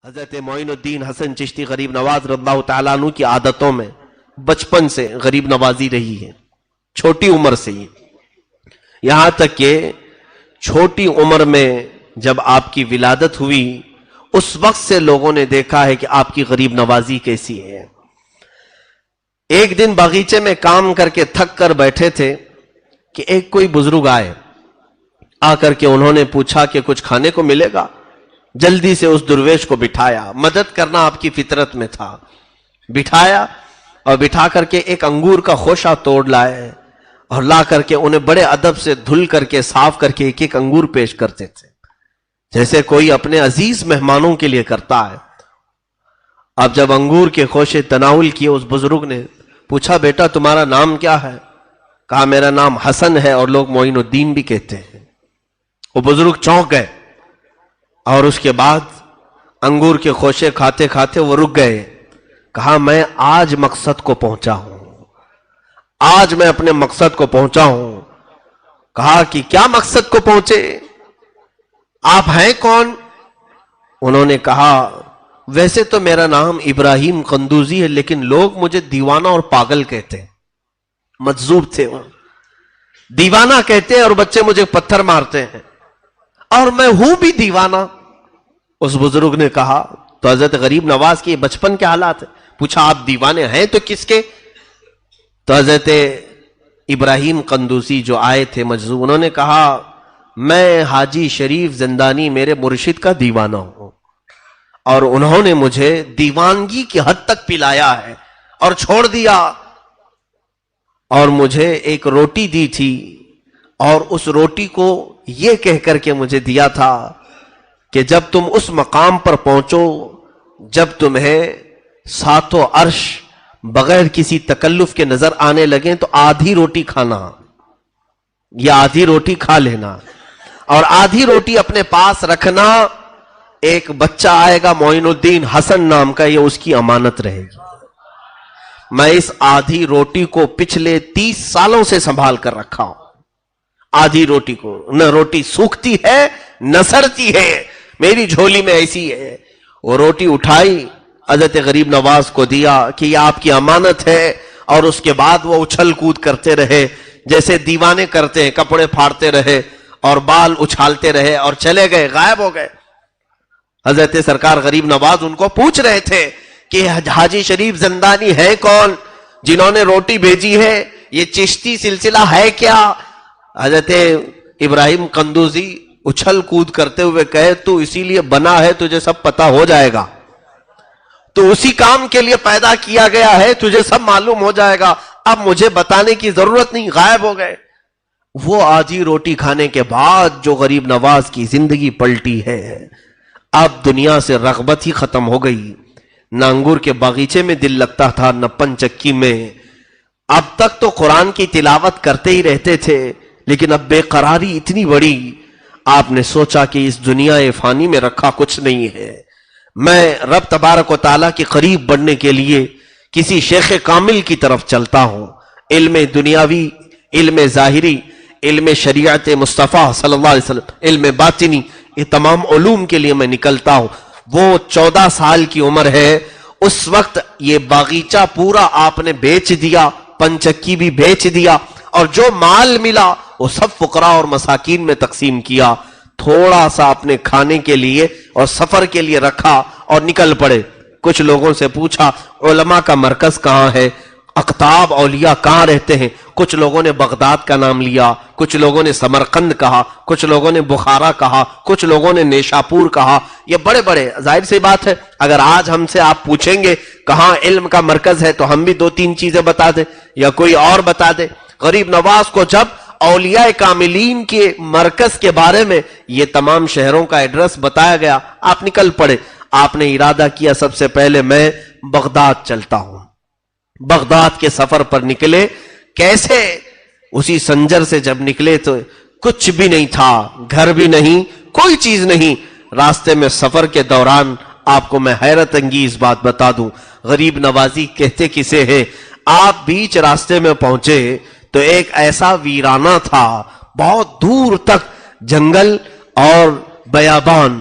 حضرت معین الدین حسن چشتی غریب نواز رضی اللہ تعالیٰ عنہ کی عادتوں میں بچپن سے غریب نوازی رہی ہے، چھوٹی عمر سے ہی، یہاں تک کہ چھوٹی عمر میں جب آپ کی ولادت ہوئی اس وقت سے لوگوں نے دیکھا ہے کہ آپ کی غریب نوازی کیسی ہے۔ ایک دن باغیچے میں کام کر کے تھک کر بیٹھے تھے کہ ایک کوئی بزرگ آئے، آ کر کے انہوں نے پوچھا کہ کچھ کھانے کو ملے گا؟ جلدی سے اس درویش کو بٹھایا، مدد کرنا آپ کی فطرت میں تھا، بٹھایا اور بٹھا کر کے ایک انگور کا خوشہ توڑ لائے اور لا کر کے انہیں بڑے ادب سے دھل کر کے صاف کر کے ایک ایک انگور پیش کرتے تھے، جیسے کوئی اپنے عزیز مہمانوں کے لیے کرتا ہے۔ اب جب انگور کے خوشے تناول کیے، اس بزرگ نے پوچھا بیٹا تمہارا نام کیا ہے؟ کہا میرا نام حسن ہے اور لوگ معین الدین بھی کہتے ہیں۔ وہ بزرگ چونک گئے اور اس کے بعد انگور کے خوشے کھاتے کھاتے وہ رک گئے۔ کہا میں آج مقصد کو پہنچا ہوں، آج میں اپنے مقصد کو پہنچا ہوں۔ کہا کہ کیا مقصد کو پہنچے؟ آپ ہیں کون؟ انہوں نے کہا ویسے تو میرا نام ابراہیم قندوزی ہے، لیکن لوگ مجھے دیوانہ اور پاگل کہتے ہیں۔ مجذوب تھے وہ، دیوانہ کہتے ہیں اور بچے مجھے پتھر مارتے ہیں، اور میں ہوں بھی دیوانہ۔ اس بزرگ نے کہا تو حضرت غریب نواز کے بچپن کے حالات ہیں، پوچھا آپ دیوانے ہیں تو کس کے؟ تو حضرت ابراہیم قندوسی جو آئے تھے مجذوب، انہوں نے کہا میں حاجی شریف زندانی میرے مرشد کا دیوانہ ہوں، اور انہوں نے مجھے دیوانگی کی حد تک پلایا ہے اور چھوڑ دیا، اور مجھے ایک روٹی دی تھی اور اس روٹی کو یہ کہہ کر کے مجھے دیا تھا کہ جب تم اس مقام پر پہنچو جب تمہیں ساتوں عرش بغیر کسی تکلف کے نظر آنے لگیں تو آدھی روٹی کھانا، یا آدھی روٹی کھا لینا، اور آدھی روٹی اپنے پاس رکھنا۔ ایک بچہ آئے گا معین الدین حسن نام کا، یہ اس کی امانت رہے گی۔ میں اس آدھی روٹی کو پچھلے 30 سالوں سے سنبھال کر رکھا ہوں، آدھی روٹی کو، نہ روٹی سوکھتی ہے نہ سڑتی ہے، میری جھولی میں ایسی ہے۔ وہ روٹی اٹھائی حضرت غریب نواز کو دیا کہ یہ آپ کی امانت ہے، اور اس کے بعد وہ اچھل کود کرتے رہے جیسے دیوانے کرتے ہیں، کپڑے پھاڑتے رہے اور بال اچھالتے رہے اور چلے گئے، غائب ہو گئے۔ حضرت سرکار غریب نواز ان کو پوچھ رہے تھے کہ حاجی شریف زندانی ہے کون جنہوں نے روٹی بھیجی ہے؟ یہ چشتی سلسلہ ہے کیا؟ حضرت ابراہیم قندوزی اچھل کود کرتے ہوئے کہے تو اسی لیے بنا ہے، تجھے سب پتا ہو جائے گا، تو اسی کام کے لیے پیدا کیا گیا ہے، تجھے سب معلوم ہو جائے گا، اب مجھے بتانے کی ضرورت نہیں، غائب ہو گئے۔ وہ آدھی روٹی کھانے کے بعد جو غریب نواز کی زندگی پلٹی ہے، اب دنیا سے رغبت ہی ختم ہو گئی، نہ انگور کے باغیچے میں دل لگتا تھا نہ پنچکی میں۔ اب تک تو قرآن کی تلاوت کرتے ہی رہتے تھے، لیکن اب بے قراری اتنی بڑی، آپ نے سوچا کہ اس دنیا فانی میں رکھا کچھ نہیں ہے، میں رب تبارک و تعالیٰ کے قریب بڑھنے کے لیے کسی شیخ کامل کی طرف چلتا ہوں، علم دنیاوی، علم ظاہری، علم شریعت مصطفیٰ صلی اللہ علیہ وسلم، علم باطنی، یہ تمام علوم کے لیے میں نکلتا ہوں۔ وہ 14 سال کی عمر ہے، اس وقت یہ باغیچہ پورا آپ نے بیچ دیا، پنچکی بھی بیچ دیا، اور جو مال ملا وہ سب فقراء اور مساکین میں تقسیم کیا، تھوڑا سا اپنے کھانے کے لیے اور سفر کے لیے رکھا اور نکل پڑے۔ کچھ لوگوں سے پوچھا علماء کا مرکز کہاں ہے، اقطاب اولیاء کہاں رہتے ہیں؟ کچھ لوگوں نے بغداد کا نام لیا، کچھ لوگوں نے سمرقند کہا، کچھ لوگوں نے بخارا کہا، کچھ لوگوں نے نیشاپور کہا۔ یہ بڑے بڑے، ظاہر سی بات ہے اگر آج ہم سے آپ پوچھیں گے کہاں علم کا مرکز ہے تو ہم بھی 2-3 چیزیں بتا دیں یا کوئی اور بتا دے۔ غریب نواز کو جب اولیاء کاملین کے مرکز کے بارے میں یہ تمام شہروں کا ایڈریس بتایا گیا، آپ نکل پڑے۔ آپ نے ارادہ کیا سب سے پہلے میں بغداد چلتا ہوں۔ بغداد کے سفر پر نکلے، کیسے؟ اسی سنجر سے جب نکلے تو کچھ بھی نہیں تھا، گھر بھی نہیں، کوئی چیز نہیں۔ راستے میں سفر کے دوران آپ کو میں حیرت انگیز بات بتا دوں، غریب نوازی کہتے کسے ہیں، آپ بیچ راستے میں پہنچے تو ایک ایسا ویرانہ تھا، بہت دور تک جنگل اور بیابان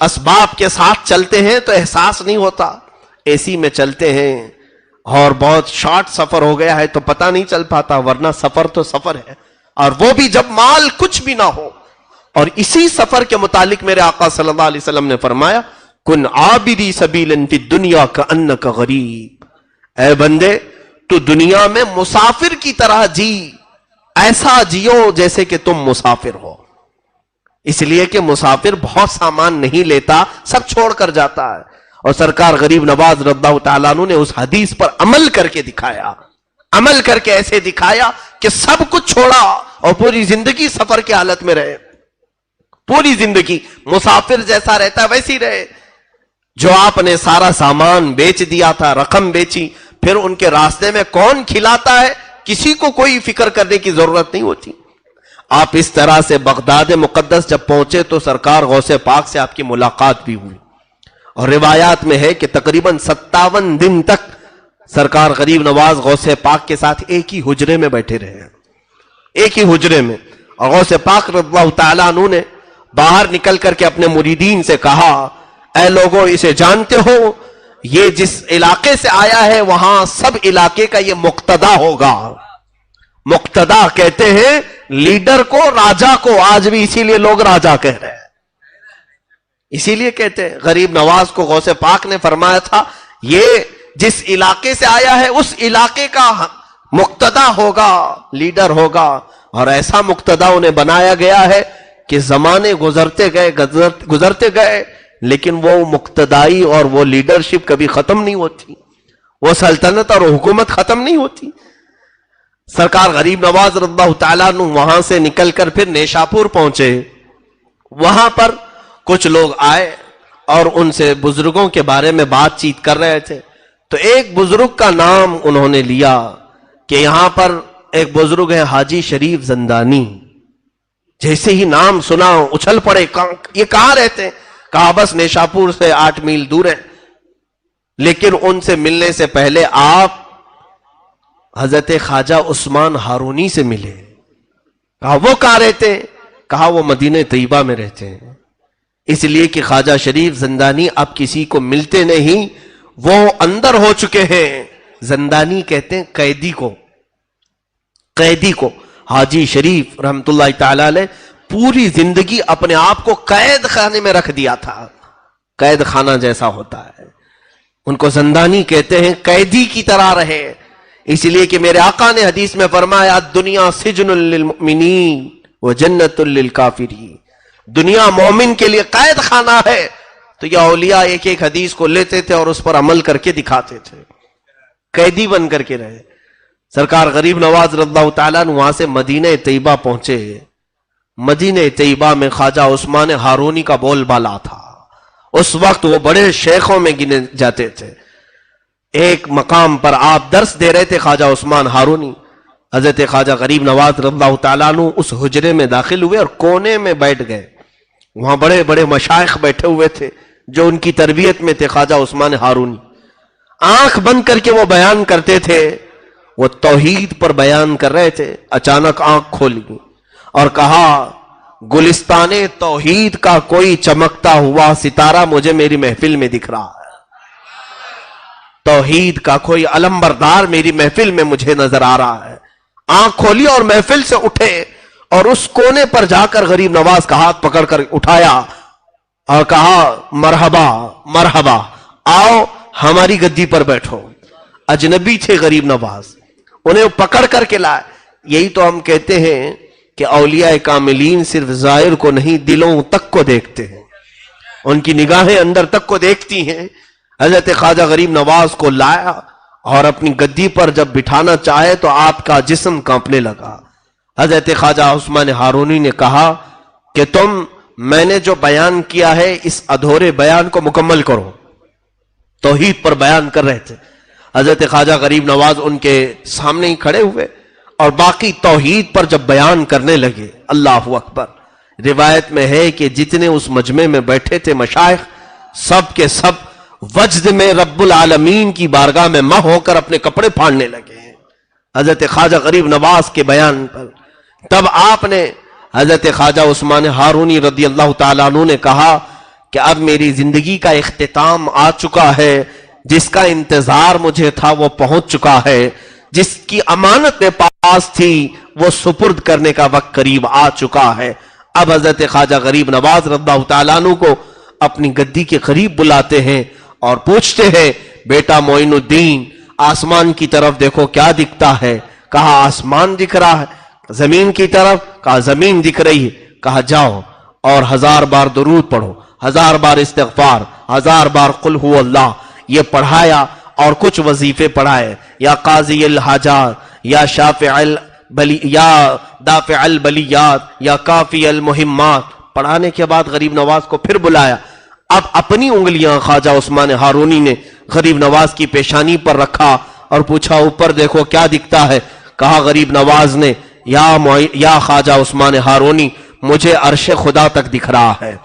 اسباب کے ساتھ چلتے ہیں تو احساس نہیں ہوتا، اے سی میں چلتے ہیں اور بہت شارٹ سفر ہو گیا ہے تو پتہ نہیں چل پاتا، ورنہ سفر تو سفر ہے، اور وہ بھی جب مال کچھ بھی نہ ہو۔ اور اسی سفر کے متعلق میرے آقا صلی اللہ علیہ وسلم نے فرمایا کن عابری سبیلا فی الدنیا کأنک غریب، اے بندے تو دنیا میں مسافر کی طرح جی، ایسا جیو جیسے کہ تم مسافر ہو، اس لیے کہ مسافر بہت سامان نہیں لیتا، سب چھوڑ کر جاتا ہے۔ اور سرکار غریب نواز رضی اللہ تعالیٰ عنہ نے اس حدیث پر عمل کر کے دکھایا، عمل کر کے ایسے دکھایا کہ سب کچھ چھوڑا اور پوری زندگی سفر کی حالت میں رہے، پوری زندگی مسافر جیسا رہتا ویسی رہے۔ جو آپ نے سارا سامان بیچ دیا تھا، رقم بیچی، پھر ان کے راستے میں کون کھلاتا ہے، کسی کو کوئی فکر کرنے کی ضرورت نہیں ہوتی۔ آپ اس طرح سے بغداد مقدس جب پہنچے تو سرکار غوث پاک سے آپ کی ملاقات بھی ہوئی، اور روایات میں ہے کہ تقریباً 57 دن تک سرکار غریب نواز غوث پاک کے ساتھ ایک ہی حجرے میں بیٹھے رہے، ایک ہی حجرے میں۔ اور غوث پاک رضی اللہ تعالیٰ عنہ نے باہر نکل کر کے اپنے مریدین سے کہا اے لوگوں اسے جانتے ہو، یہ جس علاقے سے آیا ہے وہاں سب علاقے کا یہ مقتدا ہوگا۔ مقتدا کہتے ہیں لیڈر کو، راجا کو، آج بھی اسی لیے لوگ راجا کہہ رہے ہیں، اسی لیے کہتے ہیں۔ غریب نواز کو غوث پاک نے فرمایا تھا یہ جس علاقے سے آیا ہے اس علاقے کا مقتدا ہوگا، لیڈر ہوگا، اور ایسا مقتدا انہیں بنایا گیا ہے کہ زمانے گزرتے گئے لیکن وہ مقتدائی اور وہ لیڈرشپ کبھی ختم نہیں ہوتی، وہ سلطنت اور حکومت ختم نہیں ہوتی۔ سرکار غریب نواز رضی اللہ تعالیٰ عنہ وہاں سے نکل کر پھر نیشاپور پہنچے، وہاں پر کچھ لوگ آئے اور ان سے بزرگوں کے بارے میں بات چیت کر رہے تھے، تو ایک بزرگ کا نام انہوں نے لیا کہ یہاں پر ایک بزرگ ہے حاجی شریف زندانی۔ جیسے ہی نام سنا اچھل پڑے، یہ کہاں رہتے ہیں؟ کہا بس نیشاپور سے 8 میل دور ہے، لیکن ان سے ملنے سے پہلے آپ حضرت خواجہ عثمان ہارونی سے ملے۔ کہا وہ کہاں رہتے ہیں؟ کہا وہ مدینہ طیبہ میں رہتے ہیں، اس لیے کہ خواجہ شریف زندانی اب کسی کو ملتے نہیں، وہ اندر ہو چکے ہیں۔ زندانی کہتے ہیں قیدی کو، قیدی کو۔ حاجی شریف رحمت اللہ تعالی علیہ پوری زندگی اپنے آپ کو قید خانے میں رکھ دیا تھا، قید خانہ جیسا ہوتا ہے، ان کو زندانی کہتے ہیں، قیدی کی طرح رہے۔ اس لیے کہ میرے آقا نے حدیث میں فرمایا دنیا سجن للمؤمنین و جنت للکافرین، دنیا مومن کے لیے قید خانہ ہے۔ تو یہ اولیاء ایک ایک حدیث کو لیتے تھے اور اس پر عمل کر کے دکھاتے تھے، قیدی بن کر کے رہے۔ سرکار غریب نواز رضی اللہ تعالیٰ نے وہاں سے مدینہ طیبہ پہنچے۔ مدینہ طیبہ میں خواجہ عثمان ہارونی کا بول بالا تھا، اس وقت وہ بڑے شیخوں میں گنے جاتے تھے۔ ایک مقام پر آپ درس دے رہے تھے خواجہ عثمان ہارونی، حضرت خواجہ غریب نواز رضی اللہ تعالیٰ عنہ اس حجرے میں داخل ہوئے اور کونے میں بیٹھ گئے۔ وہاں بڑے بڑے مشائخ بیٹھے ہوئے تھے جو ان کی تربیت میں تھے، خواجہ عثمان ہارونی آنکھ بند کر کے وہ بیان کرتے تھے، وہ توحید پر بیان کر رہے تھے۔ اچانک آنکھ کھولی اور کہا گلستان توحید کا کوئی چمکتا ہوا ستارہ مجھے میری محفل میں دکھ رہا ہے، توحید کا کوئی علمبردار میری محفل میں مجھے نظر آ رہا ہے۔ آنکھ کھولی اور محفل سے اٹھے اور اس کونے پر جا کر غریب نواز کا ہاتھ پکڑ کر اٹھایا اور کہا مرحبا مرحبا، آؤ ہماری گدی پر بیٹھو۔ اجنبی تھے غریب نواز، انہیں پکڑ کر کے لائے۔ یہی تو ہم کہتے ہیں کہ اولیاء کاملین صرف ظاہر کو نہیں دلوں تک کو دیکھتے ہیں، ان کی نگاہیں اندر تک کو دیکھتی ہیں۔ حضرت خواجہ غریب نواز کو لایا اور اپنی گدی پر جب بٹھانا چاہے تو آپ کا جسم کانپنے لگا۔ حضرت خواجہ عثمان ہارونی نے کہا کہ میں نے جو بیان کیا ہے اس ادھورے بیان کو مکمل کرو۔ توحید پر بیان کر رہے تھے، حضرت خواجہ غریب نواز ان کے سامنے ہی کھڑے ہوئے اور باقی توحید پر جب بیان کرنے لگے۔ اللہ اکبر۔ روایت میں ہے کہ جتنے اس مجمع میں بیٹھے تھے مشائخ، سب کے سب وجد میں رب العالمین کی بارگاہ میں مہ ہو کر اپنے کپڑے پھاڑنے لگے ہیں حضرت خواجہ غریب نواز کے بیان پر۔ تب آپ نے حضرت خواجہ عثمان ہارونی رضی اللہ تعالیٰ عنہ نے کہا کہ اب میری زندگی کا اختتام آ چکا ہے، جس کا انتظار مجھے تھا وہ پہنچ چکا ہے، جس کی امانت میرے پاس تھی وہ سپرد کرنے کا وقت قریب آ چکا ہے۔ اب حضرت خواجہ غریب نواز رضی اللہ تعالیٰ عنہ کو اپنی گدی کے قریب بلاتے ہیں اور پوچھتے ہیں، بیٹا معین الدین، آسمان کی طرف دیکھو کیا دکھتا ہے؟ کہا آسمان دکھ رہا ہے۔ زمین کی طرف؟ کہا زمین دکھ رہی ہے۔ کہا جاؤ اور 1000 بار درود پڑھو، 1000 بار استغفار، 1000 بار قل هو اللہ، یہ پڑھایا اور کچھ وظیفے پڑھائے، یا قاضی الحاجات، یا شافع یا دافع البلیات، یا کافی المہمات۔ پڑھانے کے بعد غریب نواز کو پھر بلایا۔ اب اپنی انگلیاں خواجہ عثمان ہارونی نے غریب نواز کی پیشانی پر رکھا اور پوچھا اوپر دیکھو کیا دکھتا ہے؟ کہا غریب نواز نے، یا خواجہ عثمان ہارونی، مجھے عرش خدا تک دکھ رہا ہے۔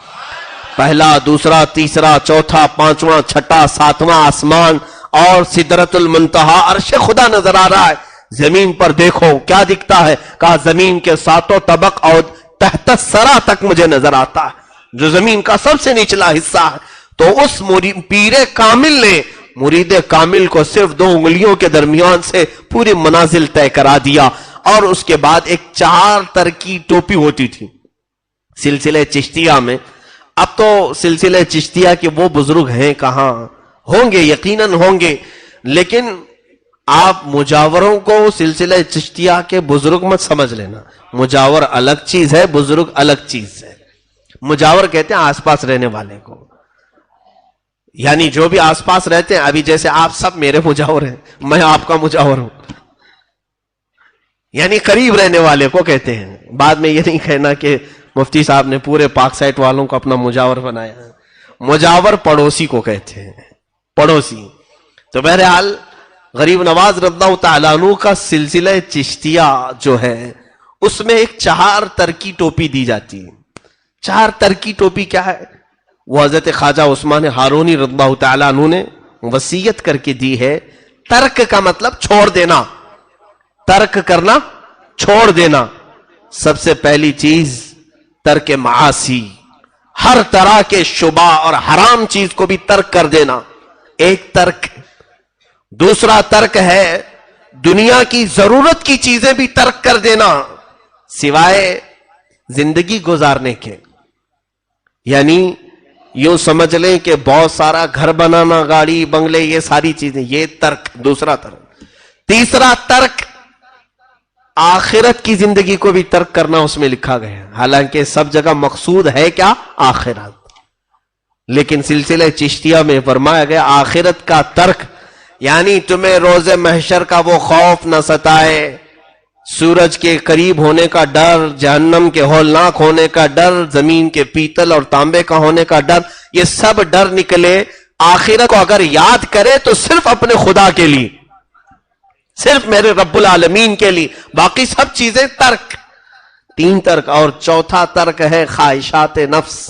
پہلا، دوسرا، تیسرا، چوتھا، پانچواں، چھٹا، ساتواں آسمان اور سدرۃ المنتہا، عرش خدا نظر آ رہا ہے۔ زمین پر دیکھو کیا دکھتا ہے؟ کہا زمین کے 7 طبق اور تحت الثری تک مجھے نظر آتا ہے، جو زمین کا سب سے نچلا حصہ ہے۔ تو اس پیر کامل نے مرید کامل کو صرف 2 انگلیوں کے درمیان سے پوری منازل طے کرا دیا۔ اور اس کے بعد ایک 4 تر کی ٹوپی ہوتی تھی سلسلہ چشتیہ میں۔ اب تو سلسلہ چشتیہ کے وہ بزرگ ہیں کہاں؟ ہوں گے، یقیناً ہوں گے، لیکن آپ مجاوروں کو سلسلہ چشتیہ کے بزرگ مت سمجھ لینا۔ مجاور الگ چیز ہے، بزرگ الگ چیز ہے۔ مجاور کہتے ہیں آس پاس رہنے والے کو، یعنی جو بھی آس پاس رہتے ہیں۔ ابھی جیسے آپ سب میرے مجاور ہیں، میں آپ کا مجاور ہوں، یعنی قریب رہنے والے کو کہتے ہیں۔ بعد میں یہ نہیں کہنا کہ مفتی صاحب نے پورے پاک سائٹ والوں کو اپنا مجاور بنایا ہے۔ مجاور پڑوسی کو کہتے ہیں، پڑوسی۔ تو بہرحال غریب نواز رضی اللہ تعالیٰ عنہ کا سلسلہ چشتیہ جو ہے اس میں ایک 4 تر کی ٹوپی دی جاتی ہے۔ 4 تر کی ٹوپی کیا ہے؟ وہ حضرت خواجہ عثمان ہارونی رضی اللہ تعالیٰ عنہ نے وصیت کر کے دی ہے۔ ترک کا مطلب چھوڑ دینا، ترک کرنا، چھوڑ دینا۔ سب سے پہلی چیز ترک معاصی، ہر طرح کے شبہ اور حرام چیز کو بھی ترک کر دینا، ایک ترک۔ دوسرا ترک ہے دنیا کی ضرورت کی چیزیں بھی ترک کر دینا، سوائے زندگی گزارنے کے۔ یعنی یوں سمجھ لیں کہ بہت سارا گھر بنانا، گاڑی بنگلے، یہ ساری چیزیں، یہ ترک، دوسرا ترک۔ تیسرا ترک آخرت کی زندگی کو بھی ترک کرنا اس میں لکھا گیا ہے، حالانکہ سب جگہ مقصود ہے کیا؟ آخرت، لیکن سلسلہ چشتیہ میں فرمایا گیا آخرت کا ترک، یعنی تمہیں روز محشر کا وہ خوف نہ ستائے، سورج کے قریب ہونے کا ڈر، جہنم کے ہولناک ہونے کا ڈر، زمین کے پیتل اور تانبے کا ہونے کا ڈر، یہ سب ڈر نکلے۔ آخرت کو اگر یاد کرے تو صرف اپنے خدا کے لیے، صرف میرے رب العالمین کے لیے، باقی سب چیزیں ترک۔ 3 ترک۔ اور چوتھا ترک ہے خواہشات نفس۔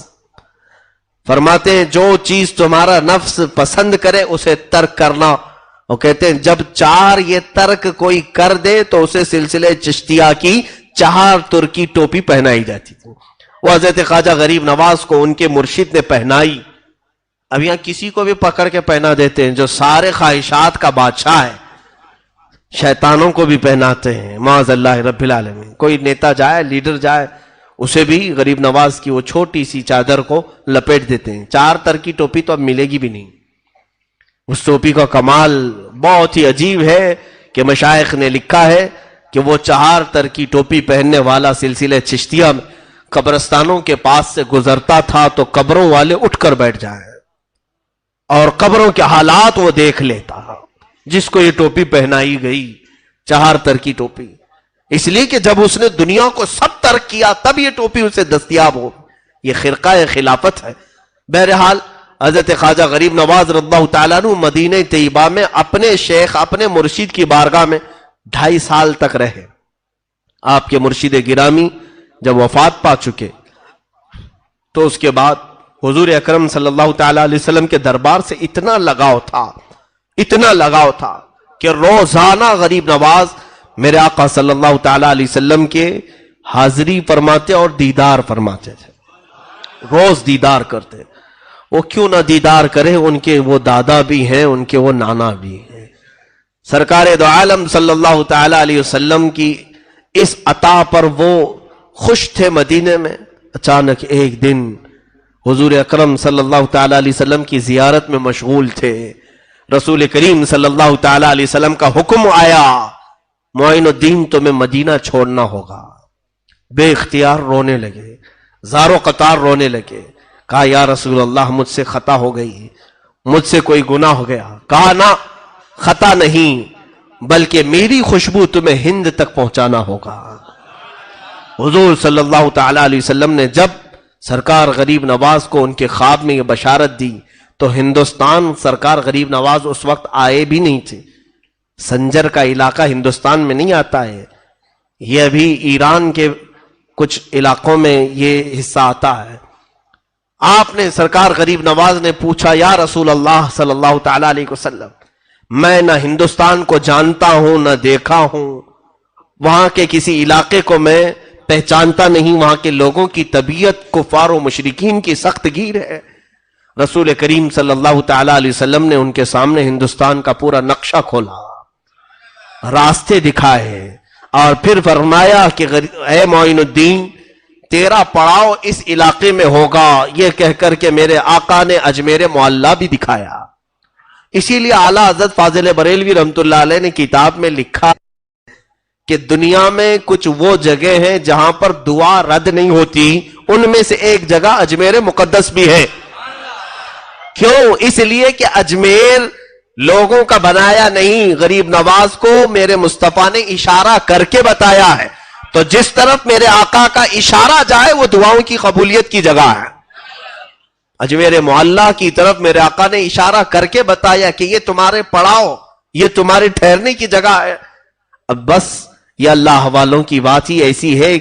فرماتے ہیں جو چیز تمہارا نفس پسند کرے اسے ترک کرنا۔ وہ کہتے ہیں جب 4 یہ ترک کوئی کر دے تو اسے سلسلے چشتیہ کی 4 ترکی ٹوپی پہنائی جاتی تھی۔ وہ حضرت خواجہ غریب نواز کو ان کے مرشد نے پہنائی۔ اب یہاں کسی کو بھی پکڑ کے پہنا دیتے ہیں جو سارے خواہشات کا بادشاہ ہے، شیطانوں کو بھی پہناتے ہیں، معاذ اللہ رب العالمین۔ کوئی نیتا جائے، لیڈر جائے، اسے بھی غریب نواز کی وہ چھوٹی سی چادر کو لپیٹ دیتے ہیں۔ 4 تر کی ٹوپی تو اب ملے گی بھی نہیں۔ اس ٹوپی کا کمال بہت ہی عجیب ہے کہ مشائخ نے لکھا ہے کہ وہ 4 تر کی ٹوپی پہننے والا سلسلہ چشتیہ میں قبرستانوں کے پاس سے گزرتا تھا تو قبروں والے اٹھ کر بیٹھ جائیں اور قبروں کے حالات وہ دیکھ لیتا، جس کو یہ ٹوپی پہنائی گئی 4 تر کی ٹوپی۔ اس لیے کہ جب اس نے دنیا کو سب ترک کیا تب یہ ٹوپی اسے دستیاب ہو۔ یہ خرقہ خلافت ہے۔ بہرحال حضرت خواجہ غریب نواز رضی اللہ تعالیٰ عنہ مدینہ طیبہ میں اپنے شیخ، اپنے مرشد کی بارگاہ میں 2.5 سال تک رہے۔ آپ کے مرشد گرامی جب وفات پا چکے تو اس کے بعد حضور اکرم صلی اللہ تعالیٰ علیہ وسلم کے دربار سے اتنا لگاؤ تھا کہ روزانہ غریب نواز میرے آقا صلی اللہ تعالیٰ علیہ وسلم کے حاضری فرماتے اور دیدار فرماتے تھے، روز دیدار کرتے۔ وہ کیوں نہ دیدار کرے؟ ان کے وہ دادا بھی ہیں، ان کے وہ نانا بھی ہیں۔ سرکار دو عالم صلی اللہ تعالی علیہ وسلم کی اس عطا پر وہ خوش تھے مدینے میں۔ اچانک ایک دن حضور اکرم صلی اللہ تعالی علیہ وسلم کی زیارت میں مشغول تھے، رسول کریم صلی اللہ تعالی علیہ وسلم کا حکم آیا، معین الدین تمہیں مدینہ چھوڑنا ہوگا۔ بے اختیار رونے لگے، زارو قطار رونے لگے۔ کہا یا رسول اللہ مجھ سے خطا ہو گئی، مجھ سے کوئی گناہ ہو گیا۔ کہا نہ، خطا نہیں، بلکہ میری خوشبو تمہیں ہند تک پہنچانا ہوگا۔ حضور صلی اللہ تعالی علیہ وسلم نے جب سرکار غریب نواز کو ان کے خواب میں یہ بشارت دی تو ہندوستان سرکار غریب نواز اس وقت آئے بھی نہیں تھے۔ سنجر کا علاقہ ہندوستان میں نہیں آتا ہے، یہ ابھی ایران کے کچھ علاقوں میں یہ حصہ آتا ہے۔ آپ نے سرکار غریب نواز نے پوچھا یا رسول اللہ صلی اللہ تعالی علیہ وسلم، میں نہ ہندوستان کو جانتا ہوں نہ دیکھا ہوں، وہاں کے کسی علاقے کو میں پہچانتا نہیں، وہاں کے لوگوں کی طبیعت کفار و مشرکین کی سخت گیر ہے۔ رسول کریم صلی اللہ تعالی علیہ وسلم نے ان کے سامنے ہندوستان کا پورا نقشہ کھولا، راستے دکھائے، اور پھر فرمایا کہ اے معین الدین تیرا پڑاؤ اس علاقے میں ہوگا، یہ کہہ کر کے میرے آقا نے اجمیر معلیٰ بھی دکھایا۔ اسی لیے اعلیٰ حضرت فاضل بریلوی رحمت اللہ علیہ نے کتاب میں لکھا کہ دنیا میں کچھ وہ جگہ ہیں جہاں پر دعا رد نہیں ہوتی، ان میں سے ایک جگہ اجمیر مقدس بھی ہے۔ کیوں؟ اس لیے کہ اجمیر لوگوں کا بنایا نہیں، غریب نواز کو میرے مصطفیٰ نے اشارہ کر کے بتایا ہے، تو جس طرف میرے آقا کا اشارہ جائے وہ دعاؤں کی قبولیت کی جگہ ہے۔ اجمیر معلیٰ کی طرف میرے آقا نے اشارہ کر کے بتایا کہ یہ تمہارے پڑاؤ، یہ تمہارے ٹھہرنے کی جگہ ہے۔ اب بس یہ اللہ والوں کی بات ہی ایسی ہے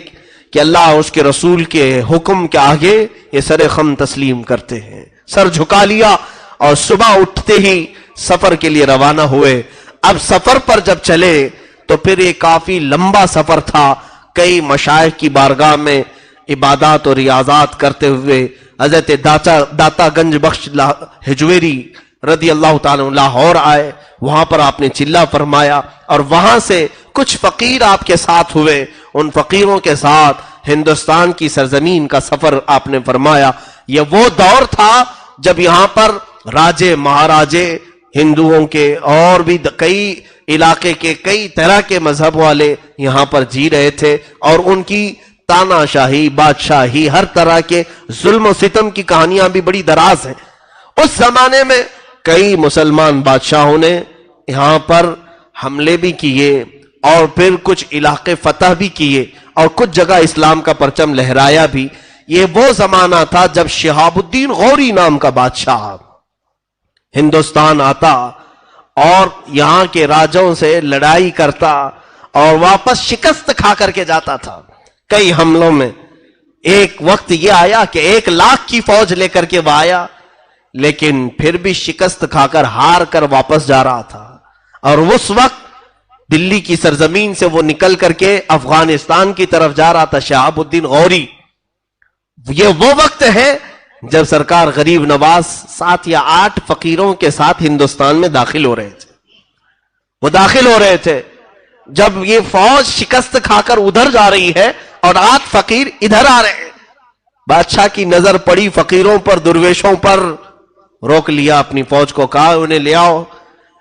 کہ اللہ اس کے رسول کے حکم کے آگے یہ سر خم تسلیم کرتے ہیں، سر جھکا لیا اور صبح اٹھتے ہی سفر کے لیے روانہ ہوئے۔ اب سفر پر جب چلے تو پھر یہ کافی لمبا سفر تھا، کئی مشائخ کی بارگاہ میں عبادات اور ریاضات کرتے ہوئے حضرت داتا گنج بخش ہجویری رضی اللہ تعالیٰ لاہور آئے، وہاں پر آپ نے چلہ فرمایا، اور وہاں سے کچھ فقیر آپ کے ساتھ ہوئے، ان فقیروں کے ساتھ ہندوستان کی سرزمین کا سفر آپ نے فرمایا۔ یہ وہ دور تھا جب یہاں پر راجے مہاراجے ہندوؤں کے اور بھی کئی علاقے کے کئی طرح کے مذہب والے یہاں پر جی رہے تھے، اور ان کی تانا شاہی، بادشاہی، ہر طرح کے ظلم و ستم کی کہانیاں بھی بڑی دراز ہیں۔ اس زمانے میں کئی مسلمان بادشاہوں نے یہاں پر حملے بھی کیے اور پھر کچھ علاقے فتح بھی کیے اور کچھ جگہ اسلام کا پرچم لہرایا بھی۔ یہ وہ زمانہ تھا جب شہاب الدین غوری نام کا بادشاہ ہندوستان آتا اور یہاں کے راجوں سے لڑائی کرتا اور واپس شکست کھا کر کے جاتا تھا۔ کئی حملوں میں ایک وقت یہ آیا کہ 1,00,000 کی فوج لے کر کے وہ آیا، لیکن پھر بھی شکست کھا کر ہار کر واپس جا رہا تھا، اور اس وقت دلی کی سرزمین سے وہ نکل کر کے افغانستان کی طرف جا رہا تھا شہاب الدین غوری۔ یہ وہ وقت ہے جب سرکار غریب نواز 7 یا 8 فقیروں کے ساتھ ہندوستان میں داخل ہو رہے تھے۔ وہ داخل ہو رہے تھے جب یہ فوج شکست کھا کر ادھر جا رہی ہے اور 8 فقیر ادھر آ رہے ہیں۔ بادشاہ کی نظر پڑی فقیروں پر، درویشوں پر، روک لیا اپنی فوج کو، کہا انہیں لے آؤ،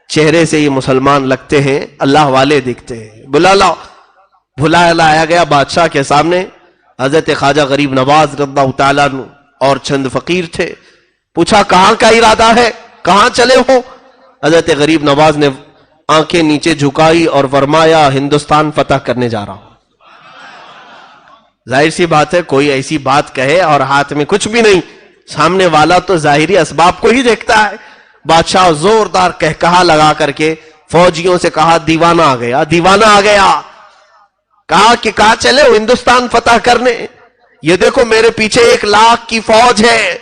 چہرے سے یہ مسلمان لگتے ہیں، اللہ والے دکھتے ہیں، بلا لاؤ۔ بلایا لایا گیا بادشاہ کے سامنے، حضرت خواجہ غریب نواز رضی اللہ تعالیٰ عنہ اور چند فقیر تھے۔ پوچھا کہاں کا ارادہ ہے، کہاں چلے ہو؟ حضرت غریب نواز نے آنکھیں نیچے جھکائی اور فرمایا ہندوستان فتح کرنے جا رہا ہوں۔ ظاہر سی بات ہے کوئی ایسی بات کہے اور ہاتھ میں کچھ بھی نہیں، سامنے والا تو ظاہری اسباب کو ہی دیکھتا ہے۔ بادشاہ زوردار کہکہا لگا کر کے فوجیوں سے کہا دیوانہ آ گیا، دیوانہ آ گیا۔ کہا کہ کہاں چلے ہو؟ ہندوستان فتح کرنے؟ یہ دیکھو میرے پیچھے 1,00,000 کی فوج ہے،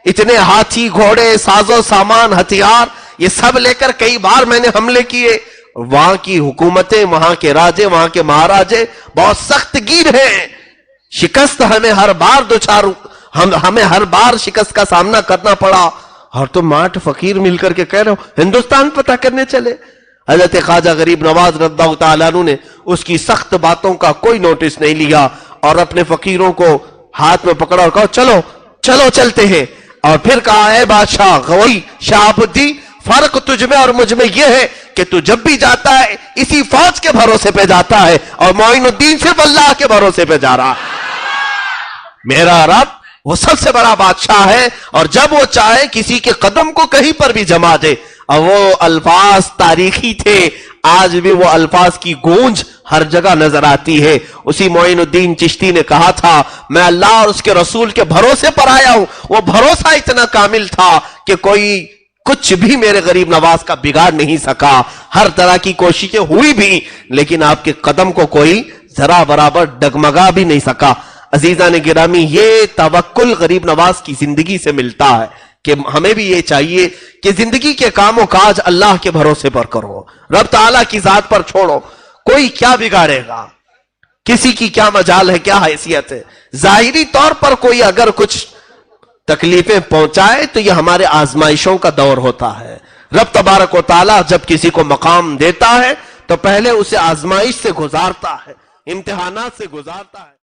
اتنے ہاتھی، گھوڑے، ساز و سامان، ہتھیار، یہ سب لے کر کئی بار میں نے حملے کیے۔ وہاں کی حکومتیں، وہاں کے راجے، وہاں کے مہاراجے بہت سخت گیر ہیں، شکست ہمیں ہر بار دوچار ہمیں ہر بار شکست کا سامنا کرنا پڑا، اور تم 8 فقیر مل کر کے کہہ رہے ہو ہندوستان فتح کرنے چلے۔ حضرت خواجہ غریب نواز رضی اللہ تعالیٰ عنہ نے اس کی سخت باتوں کا کوئی نوٹس نہیں لیا، اور اپنے فقیروں کو ہاتھ میں پکڑا اور کہا چلو چلو چلتے ہیں۔ اور پھر کہا اے بادشاہ غوی شہاب الدین، فرق تجھ میں اور مجھ میں یہ ہے کہ تو جب بھی جاتا ہے اسی فوج کے بھروسے پہ جاتا ہے، اور معین الدین صرف اللہ کے بھروسے پہ جا رہا ہے۔ میرا رب وہ سب سے بڑا بادشاہ ہے، اور جب وہ چاہے کسی کے قدم کو کہیں پر بھی جما دے۔ اور وہ الفاظ تاریخی تھے، آج بھی وہ الفاظ کی گونج ہر جگہ نظر آتی ہے۔ اسی معین الدین چشتی نے کہا تھا میں اللہ اور اس کے رسول کے بھروسے پر آیا ہوں۔ وہ بھروسہ اتنا کامل تھا کہ کوئی کچھ بھی میرے غریب نواز کا بگاڑ نہیں سکا، ہر طرح کی کوششیں ہوئی بھی، لیکن آپ کے قدم کو کوئی ذرا برابر ڈگمگا بھی نہیں سکا۔ عزیزان گرامی، یہ توکل غریب نواز کی زندگی سے ملتا ہے کہ ہمیں بھی یہ چاہیے کہ زندگی کے کام و کاج اللہ کے بھروسے پر کرو، رب تعالیٰ کی ذات پر چھوڑو۔ کوئی کیا بگاڑے گا، کسی کی کیا مجال ہے، کیا حیثیت ہے۔ ظاہری طور پر کوئی اگر کچھ تکلیفیں پہنچائے تو یہ ہمارے آزمائشوں کا دور ہوتا ہے۔ رب تبارک و تعالیٰ جب کسی کو مقام دیتا ہے تو پہلے اسے آزمائش سے گزارتا ہے، امتحانات سے گزارتا ہے۔